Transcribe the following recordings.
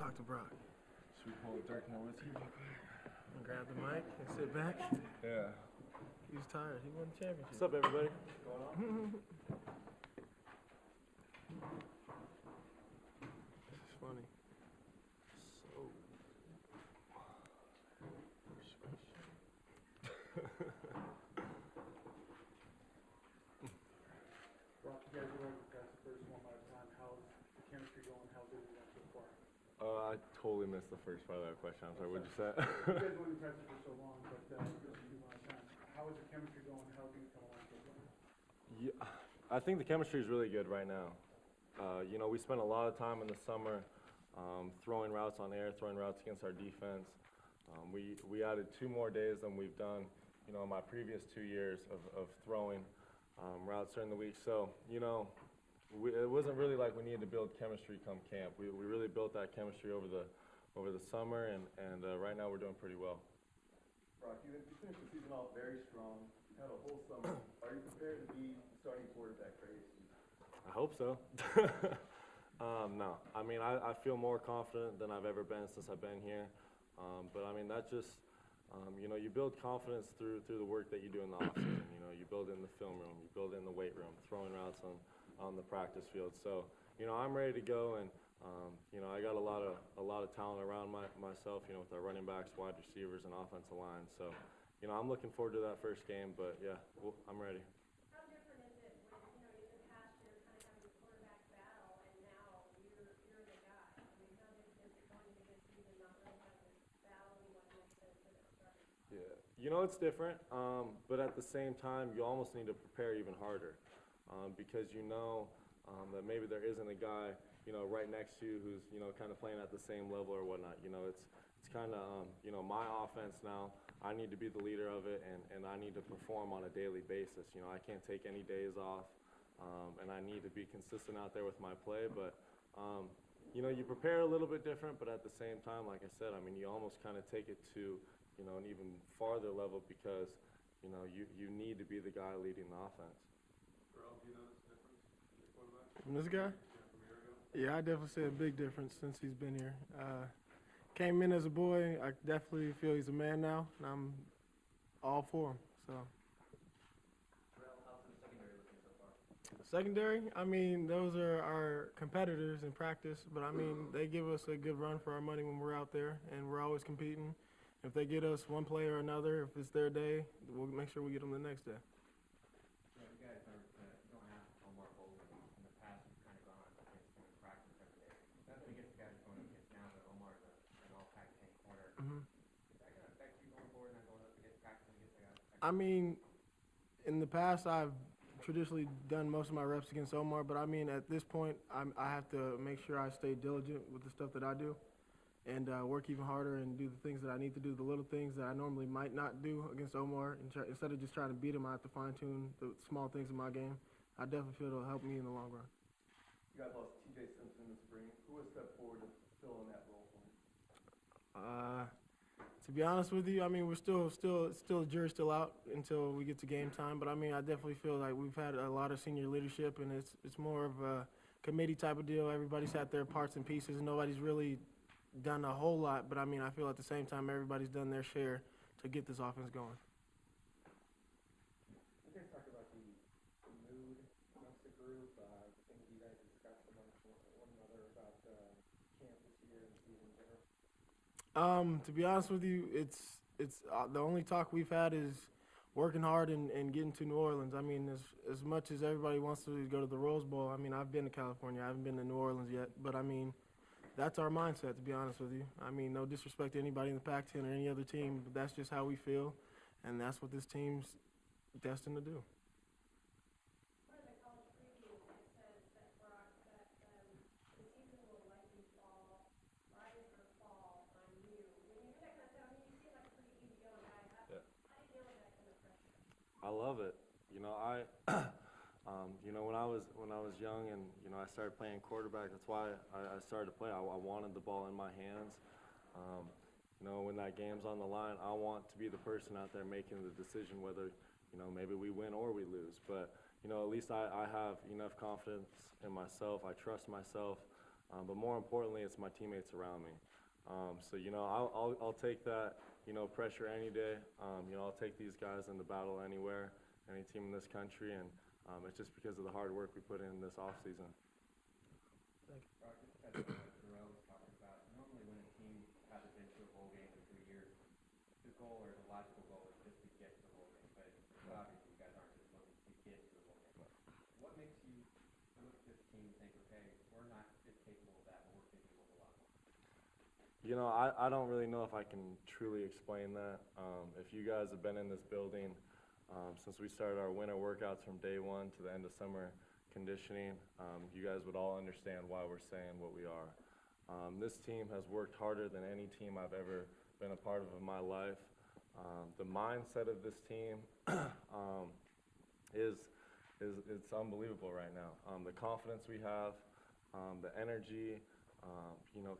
talk to Brock. Should we pull a Dirk Nowitzki real quick? And grab the mic and sit back. Yeah. He's tired. He won the championship. What's up, everybody? What's going on? This is funny. So. Brock, you guys are like the first one by the time. How's the chemistry going? How's it going so far? I totally missed the first part of that question. I'm sorry, what'd you say? You guys have been in practice for so long, but just do one at a time. How is the chemistry going? How are things coming along so far? Yeah, I think the chemistry is really good right now. We spent a lot of time in the summer throwing routes on air, throwing routes against our defense. We added 2 more days than we've done, in my previous 2 years of throwing routes during the week. So, it wasn't really like we needed to build chemistry come camp. We really built that chemistry over the summer, and right now we're doing pretty well. Brock, you finished the season off very strong. You had a whole summer. Are you prepared to be starting quarterback for ASU? I hope so. No, I mean, I feel more confident than I've ever been since I've been here. But I mean, that just, you build confidence through the work that you do in the offseason. You build it in the film room, you build it in the weight room, throwing routes on the practice field. So, I'm ready to go, and I got a lot of talent around myself, with our running backs, wide receivers, and offensive line. So, I'm looking forward to that first game. But yeah, I'm ready. How different is it when, in the past you're kind of having a quarterback battle, and now you're the guy? I mean, how different is it going into this season not really having this battle anymore next to the starter? Yeah, it's different, but at the same time, you almost need to prepare even harder because that maybe there isn't a guy, right next to you who's, kind of playing at the same level or whatnot. It's kind of, my offense now. I need to be the leader of it, and I need to perform on a daily basis. I can't take any days off, and I need to be consistent out there with my play. But, you prepare a little bit different, but at the same time, like I said, I mean, you almost kind of take it to, an even farther level because, you need to be the guy leading the offense. Gerell, do you notice a difference in your quarterback? From this guy? From a year ago? Yeah, I definitely see a big difference since he's been here. Came in as a boy. I definitely feel he's a man now, and I'm all for him. So. Gerell, how's the secondary looking so far? Secondary, I mean, those are our competitors in practice, but I mean, they give us a good run for our money when we're out there, and we're always competing. If they get us one play or another, if it's their day, we'll make sure we get them the next day. You guys don't have Omar Bolden. In the past, you've kind of gone against him in practice every day. That's what gets the guys going up against now, but Omar's an all-Pac-10 corner. Mm-hmm. Is that going to affect you going forward and not going up against practice against the guys? I mean, in the past, I've traditionally done most of my reps against Omar, but I mean, at this point, I have to make sure I stay diligent with the stuff that I do and work even harder and do the things that I need to do, the little things that I normally might not do against Omar. And instead of just trying to beat him, I have to fine-tune the small things in my game. I definitely feel it'll help me in the long run. You guys lost T.J. Simpson in the spring. Who has stepped forward to fill in that role for you? To be honest with you, I mean, we're still the jury's still out until we get to game time. But I mean, I definitely feel like we've had a lot of senior leadership, and it's more of a committee type of deal. Everybody's had their parts and pieces, and nobody's really done a whole lot. But I mean, I feel at the same time everybody's done their share to get this offense going. You guys talk about the mood amongst the group, things you guys discussed amongst one another about camp this year and the season in general. To be honest with you, it's the only talk we've had is working hard and getting to New Orleans. I mean, as much as everybody wants to go to the Rose Bowl, I mean, I've been to California. I haven't been to New Orleans yet, but I mean, that's our mindset, to be honest with you. I mean, no disrespect to anybody in the Pac-10 or any other team, but that's just how we feel, and that's what this team's destined to do. One of the college previews, it says that Brock, that the season will likely rise or fall on you. When you hear that kind of stuff, I mean, you seem like a pretty easygoing guy. How do you deal with that kind of pressure? I love it. When I was young and I started playing quarterback, that's why I started to play. I wanted the ball in my hands. When that game's on the line, I want to be the person out there making the decision whether maybe we win or we lose. But at least I have enough confidence in myself. I trust myself. but more importantly, it's my teammates around me. So I'll take that pressure any day. I'll take these guys in the battle anywhere, any team in this country, and it's just because of the hard work we put in this off season. Brock, just to touch on what Gerell was talking about, normally when a team hasn't been to a bowl game in 3 years, the goal or the logical goal is just to get to the bowl game. But obviously you guys aren't just looking to get to the bowl game. What makes you look at this team and think, okay, we're not just capable of that, but we're capable of a lot more? I don't really know if I can truly explain that. If you guys have been in this building since we started our winter workouts from day one to the end of summer conditioning, you guys would all understand why we're saying what we are. This team has worked harder than any team I've ever been a part of in my life. The mindset of this team it's unbelievable right now. The confidence we have, the energy,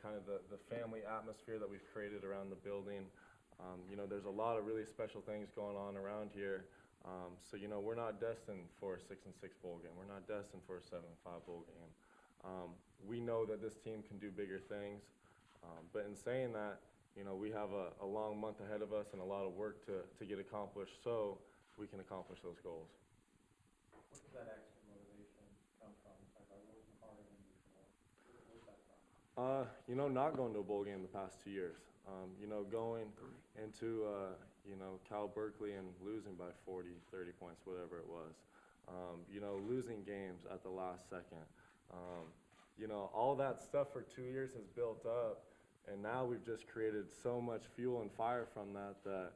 kind of the family atmosphere that we've created around the building. There's a lot of really special things going on around here. So we're not destined for a 6-6 bowl game. We're not destined for a 7-5 bowl game. We know that this team can do bigger things. But in saying that, we have a long month ahead of us and a lot of work to get accomplished so we can accomplish those goals. Where does that extra motivation come from? It's like, I'm working harder than usual. Where's that from? Not going to a bowl game the past 2 years. Going into, Cal Berkeley and losing by 40, 30 points, whatever it was. Losing games at the last second. All that stuff for 2 years has built up, and now we've just created so much fuel and fire from that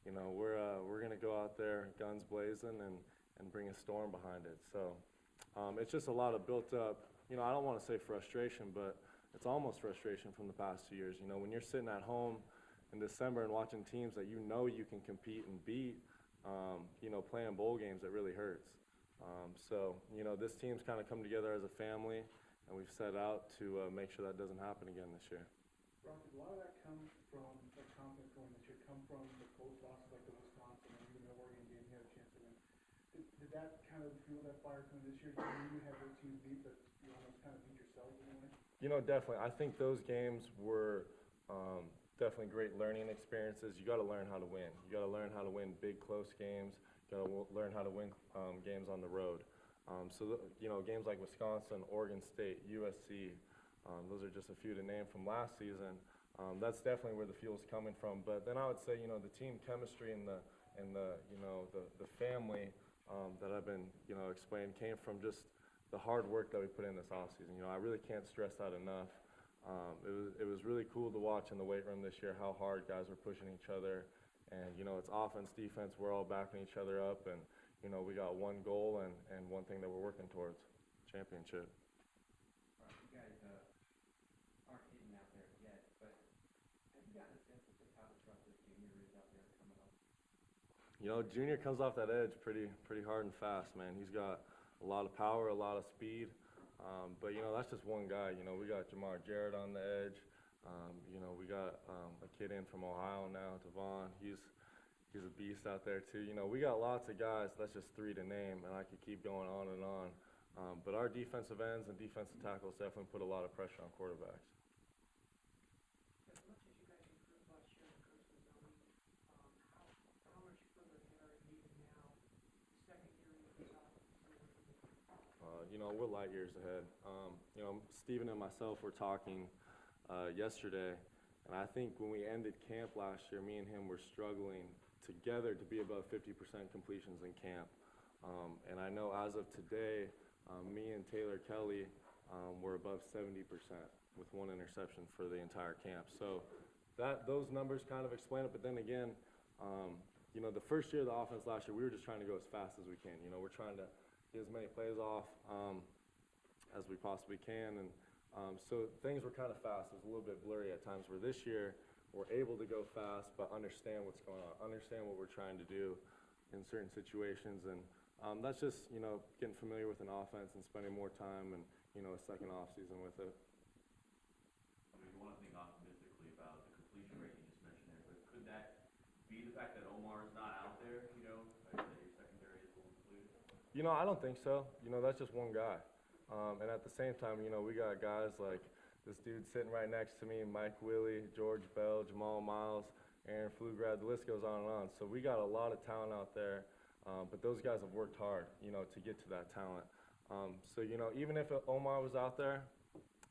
we're going to go out there guns blazing and bring a storm behind it. So it's just a lot of built up, I don't want to say frustration, but it's almost frustration from the past 2 years. When you're sitting at home in December and watching teams that you can compete and beat, playing bowl games, it really hurts. So this team's kind of come together as a family, and we've set out to make sure that doesn't happen again this year. Brock, did a lot of that come from the confidence going this year, come from the close losses like the Wisconsin and even the Oregon game you had a chance to win? Did that kind of fuel that fire coming this year? You knew you had those teams beat, but you almost kind of beat yourselves in a way? Definitely. I think those games were definitely great learning experiences. You got to learn how to win. You got to learn how to win big, close games. You got to learn how to win games on the road. Games like Wisconsin, Oregon State, USC, those are just a few to name from last season. That's definitely where the fuel's coming from. But then I would say, the team chemistry and the family that I've been, explaining came from just the hard work that we put in this offseason. I really can't stress that enough. It was really cool to watch in the weight room this year how hard guys were pushing each other. And, it's offense, defense, we're all backing each other up. And, we got one goal and one thing that we're working towards, championship. Brock, you guys aren't hitting out there yet, but have you gotten a sense of just how disruptive Junior is out there coming up? Junior comes off that edge pretty hard and fast, man. He's got a lot of power, a lot of speed. But, that's just one guy. We got Gerell on the edge. We got a kid in from Ohio now, Devon. He's a beast out there, too. We got lots of guys. That's just 3 to name, and I could keep going on and on. But our defensive ends and defensive tackles definitely put a lot of pressure on quarterbacks. As much as you guys improved last year in coaching zone, how much further ahead are you now, second year into this offense? We're light years ahead. Steven and myself were talking yesterday, and I think when we ended camp last year, me and him were struggling together to be above 50% completions in camp. And I know as of today, me and Taylor Kelly were above 70% with 1 interception for the entire camp. So those numbers kind of explain it. But then again, the first year of the offense last year, we were just trying to go as fast as we can. We're trying to get as many plays off as we possibly can. And so things were kind of fast. It was a little bit blurry at times, where this year we're able to go fast but understand what's going on, understand what we're trying to do in certain situations. And that's just, getting familiar with an offense and spending more time and, a second off season with it. You want to think optimistically about the completion rate you just mentioned there, but could that be the fact that Omar is not out there, that your secondary is a little completed? I don't think so. That's just one guy. And at the same time, you know, we got guys like this dude sitting right next to me, Mike Willie, George Bell, Jamal Miles, Aaron Pflugrad, the list goes on and on. So we got a lot of talent out there, but those guys have worked hard, you know, to get to that talent. So, you know, even if Omar was out there,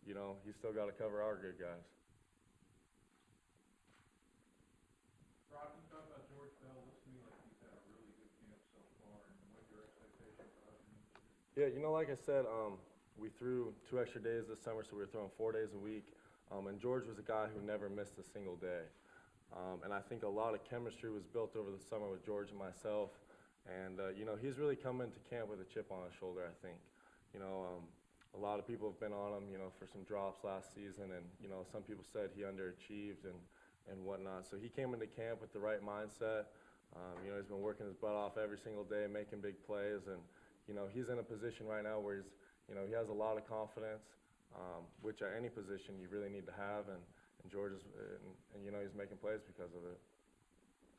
you know, he's still got to cover our good guys. Rob, you talk about George Bell. Looks to me like he's had a really good camp so far, and what your expectations are of him? Yeah, you know, like I said, we threw 2 extra days this summer, so we were throwing 4 days a week. And George was a guy who never missed a single day. And I think a lot of chemistry was built over the summer with George and myself. And, you know, he's really come into camp with a chip on his shoulder, I think. You know, a lot of people have been on him, you know, for some drops last season. And, you know, some people said he underachieved and whatnot. So he came into camp with the right mindset. You know, he's been working his butt off every single day, making big plays. And, you know, he's in a position right now where he's, you know, he has a lot of confidence, which at any position you really need to have. And George is, and, you know, he's making plays because of it.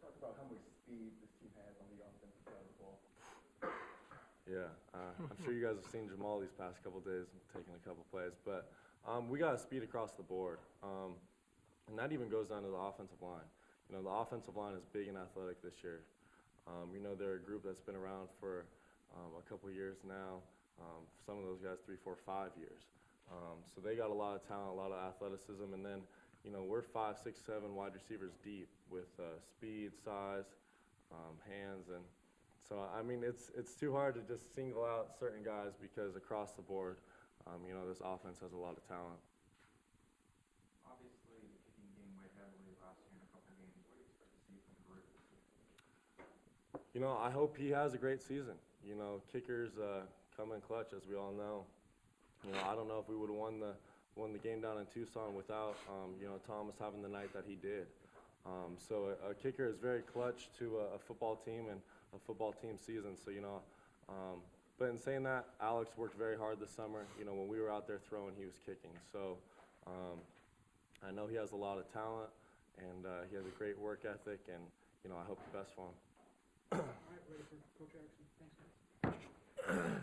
Talk about how much speed this team has on the offensive side of the ball. Yeah, I'm sure you guys have seen Jamal these past couple days taking a couple plays, but we got speed across the board, and that even goes down to the offensive line. You know, the offensive line is big and athletic this year. You know, they're a group that's been around for a couple years now. Some of those guys 3, 4, 5 years. So they got a lot of talent, a lot of athleticism, and then, you know, we're 5, 6, 7 wide receivers deep with speed, size, hands, and so I mean it's too hard to just single out certain guys because across the board, you know, this offense has a lot of talent. Obviously, the kicking game weighed heavily last year in a couple games. What do you expect to see from Gerell this year? You know, I hope he has a great season. You know, kickers come in clutch, as we all know. You know, I don't know if we would have won the game down in Tucson without you know, Thomas having the night that he did. So a kicker is very clutch to a football team and a football team season. So, you know, but in saying that, Alex worked very hard this summer. You know, when we were out there throwing, he was kicking. So I know he has a lot of talent, and he has a great work ethic, and, you know, I hope the best for him. All right, ready for Coach Erickson. Thanks, guys.